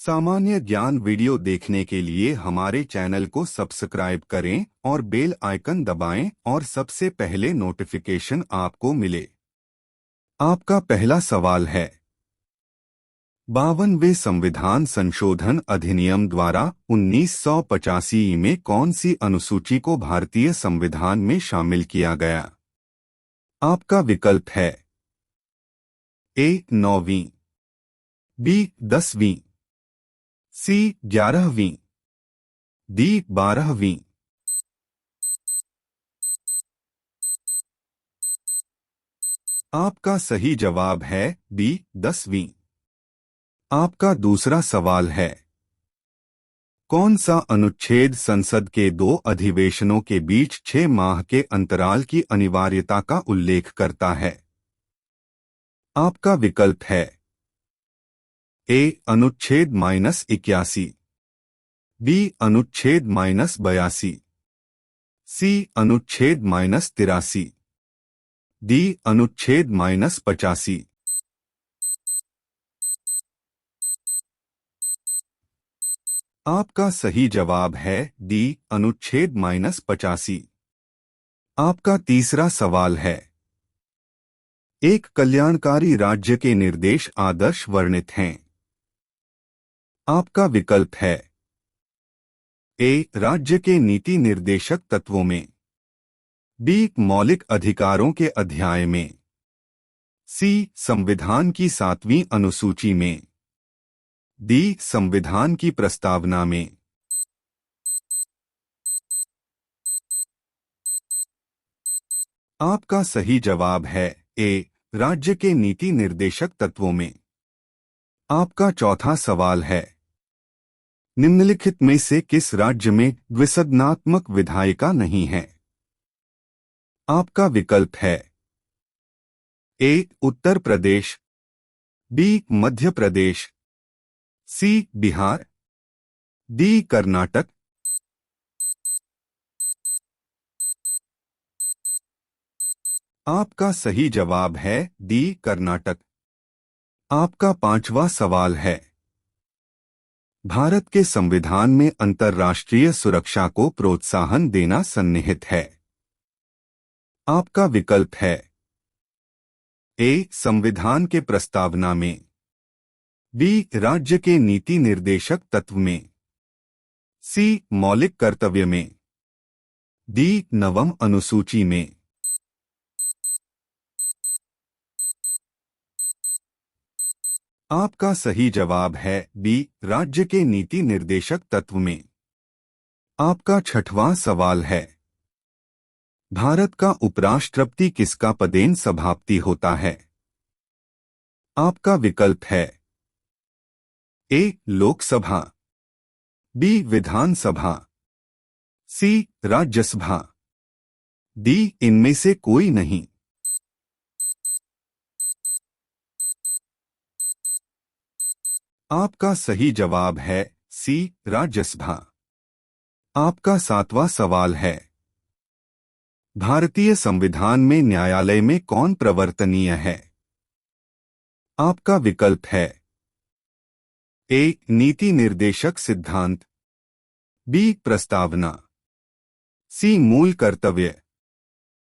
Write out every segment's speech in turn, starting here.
सामान्य ज्ञान वीडियो देखने के लिए हमारे चैनल को सब्सक्राइब करें और बेल आइकन दबाएं और सबसे पहले नोटिफिकेशन आपको मिले। आपका पहला सवाल है, 52वें संविधान संशोधन अधिनियम द्वारा 1985 में कौन सी अनुसूची को भारतीय संविधान में शामिल किया गया? आपका विकल्प है ए 9वीं, बी 10वीं, सी 11वीं, डी 12वीं। आपका सही जवाब है डी 10वीं। आपका दूसरा सवाल है, कौन सा अनुच्छेद संसद के 2 अधिवेशनों के बीच 6 माह के अंतराल की अनिवार्यता का उल्लेख करता है? आपका विकल्प है ए अनुच्छेद -81, बी अनुच्छेद -82, सी अनुच्छेद -83, डी अनुच्छेद -85। आपका सही जवाब है डी अनुच्छेद -85। आपका तीसरा सवाल है, एक कल्याणकारी राज्य के निर्देश आदर्श वर्णित हैं। आपका विकल्प है ए राज्य के नीति निर्देशक तत्वों में, बी मौलिक अधिकारों के अध्याय में, सी संविधान की 7वीं अनुसूची में, डी संविधान की प्रस्तावना में। आपका सही जवाब है ए राज्य के नीति निर्देशक तत्वों में। आपका चौथा सवाल है, निम्नलिखित में से किस राज्य में द्विसदनात्मक विधायिका नहीं है? आपका विकल्प है ए उत्तर प्रदेश, बी मध्य प्रदेश, सी बिहार, डी कर्नाटक। आपका सही जवाब है डी कर्नाटक। आपका पांचवा सवाल है, भारत के संविधान में अंतर्राष्ट्रीय सुरक्षा को प्रोत्साहन देना सन्निहित है। आपका विकल्प है ए संविधान के प्रस्तावना में, बी राज्य के नीति निर्देशक तत्व में, सी मौलिक कर्तव्य में, डी 9वीं अनुसूची में। आपका सही जवाब है बी राज्य के नीति निर्देशक तत्व में। आपका छठवां सवाल है, भारत का उपराष्ट्रपति किसका पदेन सभापति होता है? आपका विकल्प है ए लोकसभा, बी विधानसभा, सी राज्यसभा, डी इनमें से कोई नहीं। आपका सही जवाब है सी राज्यसभा। आपका सातवां सवाल है, भारतीय संविधान में न्यायालय में कौन प्रवर्तनीय है? आपका विकल्प है ए नीति निर्देशक सिद्धांत, बी प्रस्तावना, सी मूल कर्तव्य,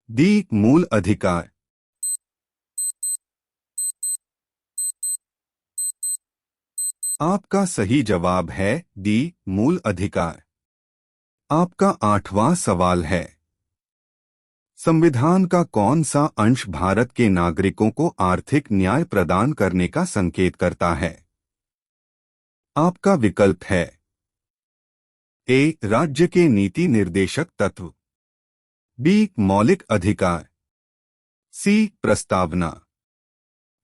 डी मूल अधिकार। आपका सही जवाब है डी मूल अधिकार। आपका आठवां सवाल है, संविधान का कौन सा अंश भारत के नागरिकों को आर्थिक न्याय प्रदान करने का संकेत करता है? आपका विकल्प है ए राज्य के नीति निर्देशक तत्व, बी मौलिक अधिकार, सी प्रस्तावना,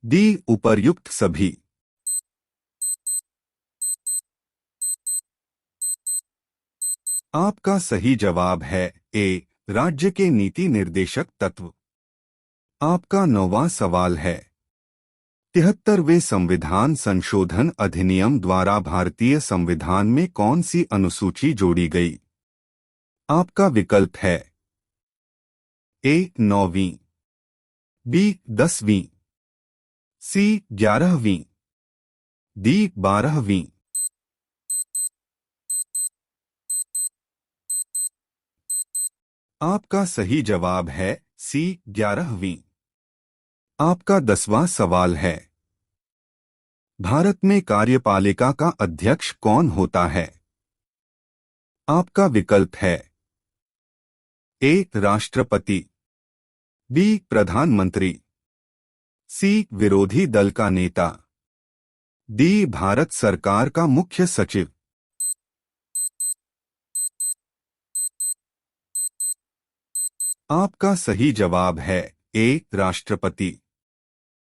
डी उपर्युक्त सभी। आपका सही जवाब है ए राज्य के नीति निर्देशक तत्व। आपका 9वां सवाल है, 73वें संविधान संशोधन अधिनियम द्वारा भारतीय संविधान में कौन सी अनुसूची जोड़ी गई? आपका विकल्प है ए 9वीं, बी 10वीं, सी 11वीं, डी 12वीं। आपका सही जवाब है सी 11वीं। आपका 10वां सवाल है, भारत में कार्यपालिका का अध्यक्ष कौन होता है? आपका विकल्प है ए राष्ट्रपति, बी प्रधानमंत्री, सी विरोधी दल का नेता, डी भारत सरकार का मुख्य सचिव। आपका सही जवाब है ए राष्ट्रपति।